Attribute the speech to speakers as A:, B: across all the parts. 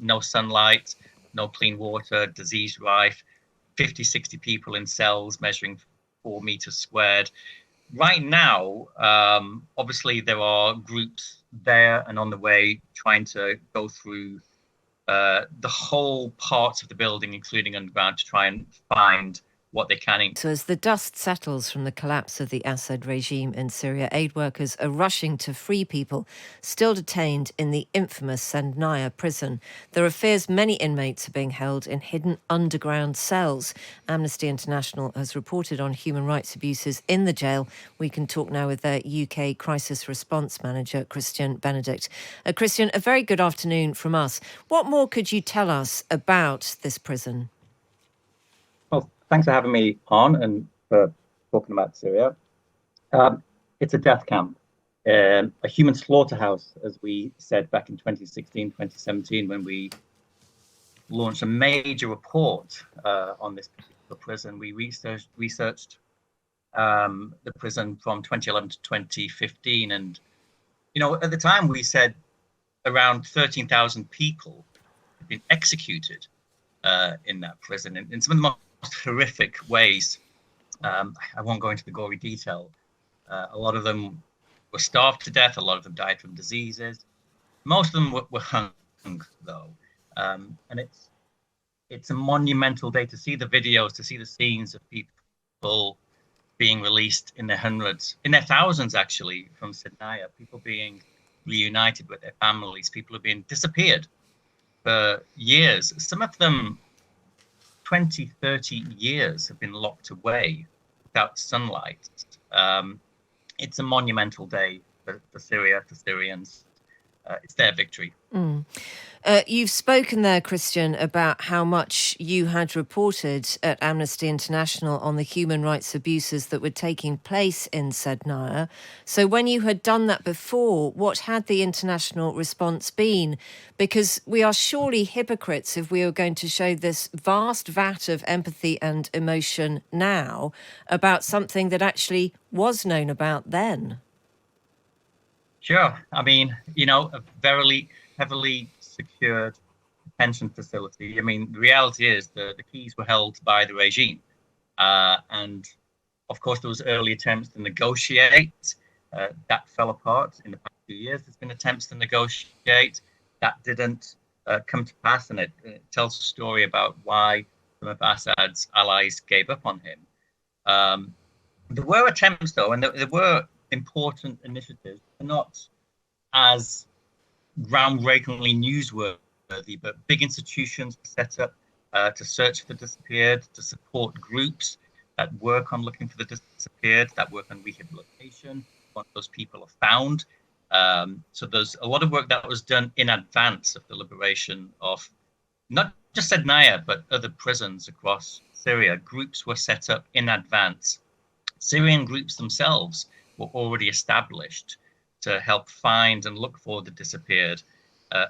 A: no sunlight, no clean water, disease rife, 50, 60 people in cells measuring 4 meters squared. Right now, obviously, there are groups there and on the way trying to go through the whole parts of the building, including underground, to try and find what they can.
B: So as the dust settles from the collapse of the Assad regime in Syria, aid workers are rushing to free people still detained in the infamous Syrian prison. There are fears many inmates are being held in hidden underground cells. Amnesty International has reported on human rights abuses in the jail. We can talk now with their UK Crisis Response Manager, Kristyan Benedict. Kristyan, a very good afternoon from us. What more could you tell us about this prison?
A: Well, thanks for having me on and for talking about Syria. It's a death camp, a human slaughterhouse, as we said back in 2016, 2017, when we launched a major report on this particular prison. We researched the prison from 2011 to 2015. And, at the time we said around 13,000 people had been executed in that prison in some of the most horrific ways. I won't go into the gory detail. A lot of them were starved to death. A lot of them died from diseases. Most of them were hung, though. And it's a monumental day to see the videos, to see the scenes of people being released in their hundreds, in their thousands, actually, from Sednaya. People being reunited with their families. People have been disappeared for years. Some of them 20, 30 years have been locked away without sunlight. It's a monumental day for Syria, for Syrians. It's their victory.
B: You've spoken there, Kristyan, about how much you had reported at Amnesty International on the human rights abuses that were taking place in Sednaya. So when you had done that before, what had the international response been? Because we are surely hypocrites if we are going to show this vast vat of empathy and emotion now about something that actually was known about then.
A: Sure. I mean, a very heavily secured detention facility. I mean, the reality is the keys were held by the regime. And of course, there was early attempts to negotiate. That fell apart in the past few years. There's been attempts to negotiate. That didn't come to pass. And it tells a story about why some of Assad's allies gave up on him. There were attempts, though, and there were important initiatives, not as groundbreakingly newsworthy, but big institutions set up to search for the disappeared, to support groups that work on looking for the disappeared, that work on rehabilitation once those people are found. So there's a lot of work that was done in advance of the liberation of not just Sednaya, but other prisons across Syria. Groups were set up in advance. Syrian groups themselves were already established to help find and look for the disappeared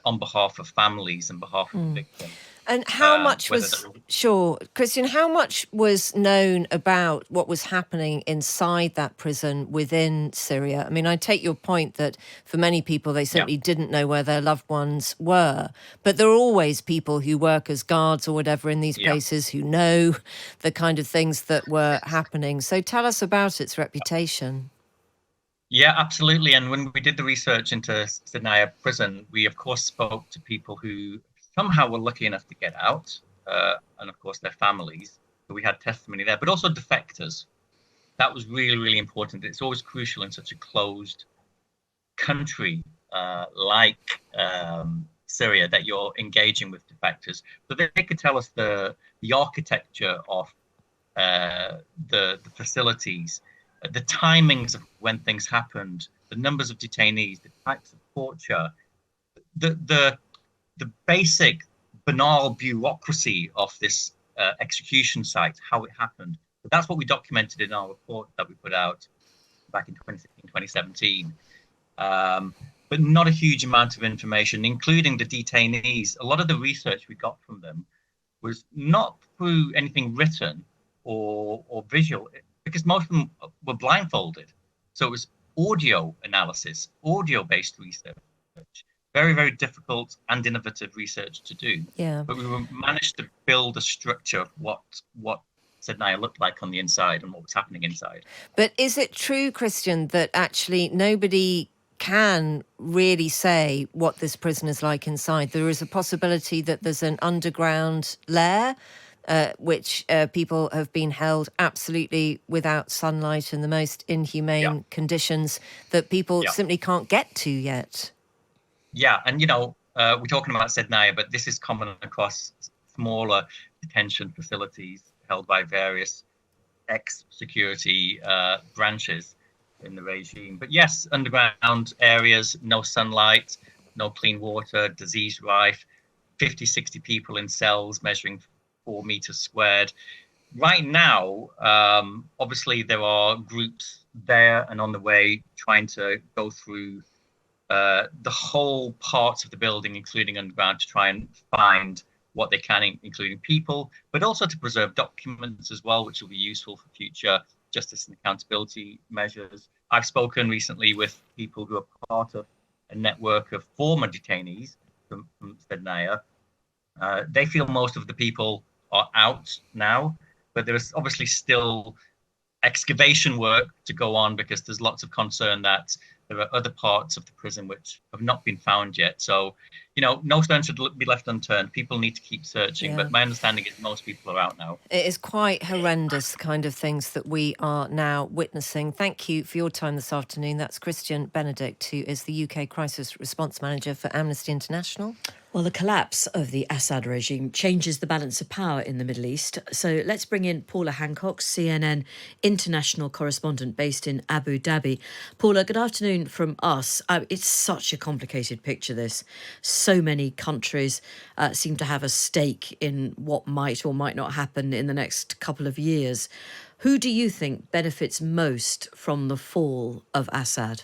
A: on behalf of families and behalf of victims.
B: And how much Kristyan, how much was known about what was happening inside that prison within Syria? I mean, I take your point that for many people, they simply didn't know where their loved ones were. But there are always people who work as guards or whatever in these places who know the kind of things that were happening. So tell us about its reputation.
A: Yeah, absolutely. And when we did the research into Sednaya prison, we, of course, spoke to people who somehow were lucky enough to get out, and, of course, their families. So we had testimony there, but also defectors. That was really, really important. It's always crucial in such a closed country like Syria that you're engaging with defectors. So they could tell us the architecture of the facilities, the timings of when things happened, the numbers of detainees, the types of torture, the basic banal bureaucracy of this execution site, how it happened. So that's what we documented in our report that we put out back in 2016, 2017. But not a huge amount of information, including the detainees. A lot of the research we got from them was not through anything written or visual, because most of them were blindfolded. So it was audio analysis, audio-based research. very, very difficult and innovative research to do.
B: Yeah.
A: But we managed to build a structure of what Sednaya looked like on the inside and what was happening inside.
B: But is it true, Kristyan, that actually nobody can really say what this prison is like inside? There is a possibility that there's an underground lair, which people have been held absolutely without sunlight in the most inhumane conditions that people simply can't get to yet.
A: Yeah, and we're talking about Sednaya, but this is common across smaller detention facilities held by various ex-security branches in the regime. But yes, underground areas, no sunlight, no clean water, disease rife, 50, 60 people in cells measuring 4 meters squared. Right now, obviously, there are groups there and on the way trying to go through the whole parts of the building, including underground, to try and find what they can, including people, but also to preserve documents as well, which will be useful for future justice and accountability measures. I've spoken recently with people who are part of a network of former detainees from Sednaya. They feel most of the people are out now, but there is obviously still excavation work to go on because there's lots of concern that there are other parts of the prison which have not been found yet. So, no stone should be left unturned. People need to keep searching. But my understanding is most people are out now.
B: It is quite horrendous, the kind of things that we are now witnessing. Thank you for your time this afternoon. That's Kristyan Benedict, who is the UK Crisis Response Manager for Amnesty International.
C: Well, the collapse of the Assad regime changes the balance of power in the Middle East. So let's bring in Paula Hancock, CNN international correspondent based in Abu Dhabi. Paula, good afternoon from us. It's such a complicated picture, this. So many countries seem to have a stake in what might or might not happen in the next couple of years. Who do you think benefits most from the fall of Assad?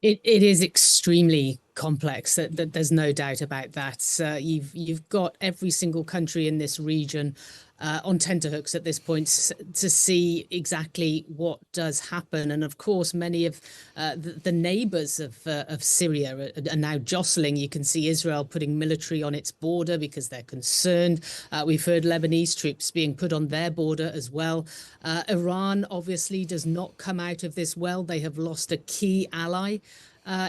D: It is extremely complex. That there's no doubt about that. You've got every single country in this region on tenterhooks at this point to see exactly what does happen. And of course, many of the neighbours of Syria are now jostling. You can see Israel putting military on its border because they're concerned. We've heard Lebanese troops being put on their border as well. Iran obviously does not come out of this well. They have lost a key ally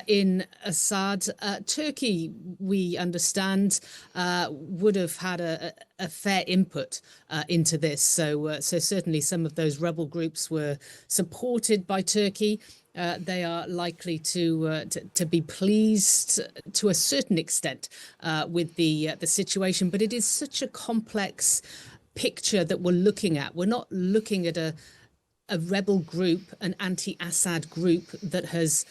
D: in Assad. Turkey, we understand, would have had a fair input into this. So certainly some of those rebel groups were supported by Turkey. They are likely to be pleased to a certain extent with the situation. But it is such a complex picture that we're looking at. We're not looking at a rebel group, an anti-Assad group that has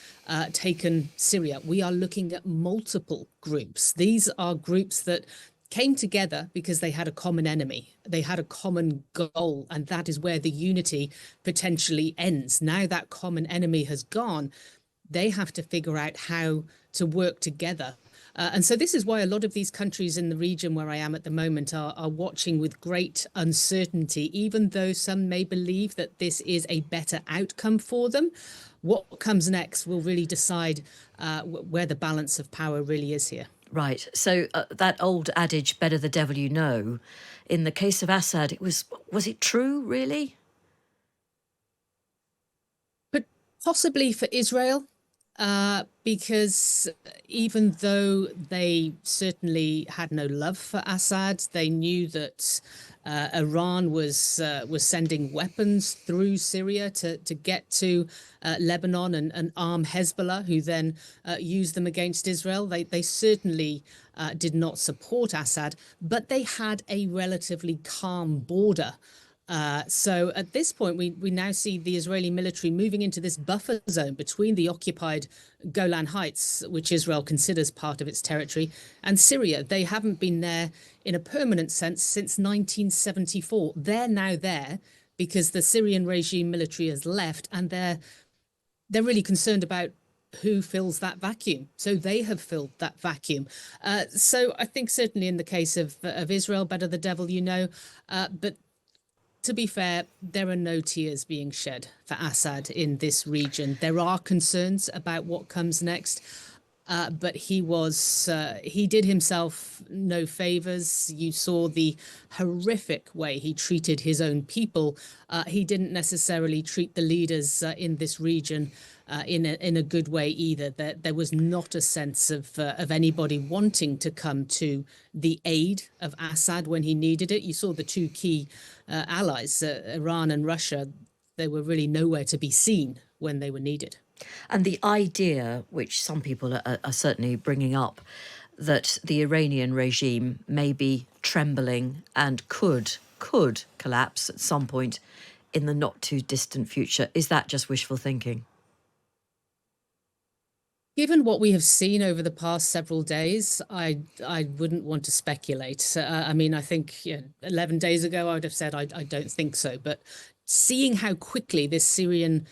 D: taken Syria. We are looking at multiple groups. These are groups that came together because they had a common enemy. They had a common goal, and that is where the unity potentially ends. Now that common enemy has gone, they have to figure out how to work together. And so this is why a lot of these countries in the region where I am at the moment are watching with great uncertainty, even though some may believe that this is a better outcome for them. What comes next will really decide where the balance of power really is here.
C: Right. So that old adage, better the devil you know, in the case of Assad, was it true, really?
D: But possibly for Israel. Because even though they certainly had no love for Assad, they knew that Iran was sending weapons through Syria to get to Lebanon and arm Hezbollah, who then used them against Israel. They certainly did not support Assad, but they had a relatively calm border. So at this point, we now see the Israeli military moving into this buffer zone between the occupied Golan Heights, which Israel considers part of its territory, and Syria. They haven't been there in a permanent sense since 1974. They're now there because the Syrian regime military has left, and they're really concerned about who fills that vacuum. So they have filled that vacuum. So I think certainly in the case of Israel, better the devil you know, but to be fair, there are no tears being shed for Assad in this region. There are concerns about what comes next. But he did himself no favors. You saw the horrific way he treated his own people. He didn't necessarily treat the leaders in this region in a good way either. There was not a sense of anybody wanting to come to the aid of Assad when he needed it. You saw the two key allies, Iran and Russia. They were really nowhere to be seen when they were needed.
C: And the idea, which some people are certainly bringing up, that the Iranian regime may be trembling and could collapse at some point in the not too distant future, is that just wishful thinking?
D: Given what we have seen over the past several days, I wouldn't want to speculate. I mean, I think 11 days ago I would have said I don't think so. But seeing how quickly this Syrian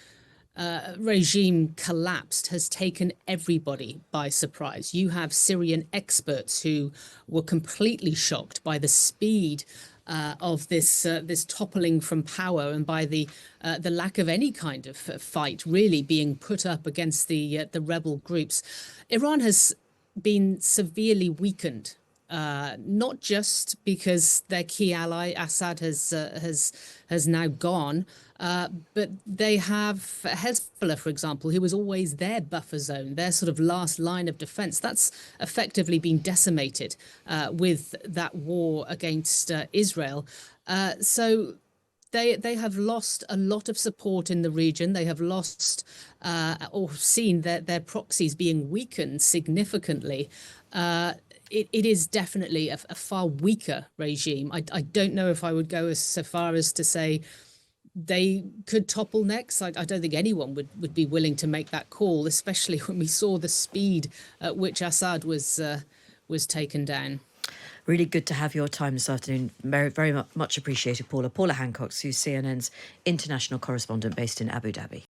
D: regime collapsed has taken everybody by surprise. You have Syrian experts who were completely shocked by the speed of this toppling from power and by the lack of any kind of fight really being put up against the rebel groups. Iran has been severely weakened. Not just because their key ally Assad has now gone, but they have Hezbollah, for example, who was always their buffer zone, their sort of last line of defense. That's effectively been decimated with that war against Israel. So they have lost a lot of support in the region. They have lost or seen their proxies being weakened significantly. It is definitely a far weaker regime. I don't know if I would go so far as to say they could topple next. I don't think anyone would be willing to make that call, especially when we saw the speed at which Assad was taken down.
C: Really good to have your time this afternoon. Very, very much appreciated, Paula. Paula Hancock, who's CNN's international correspondent based in Abu Dhabi.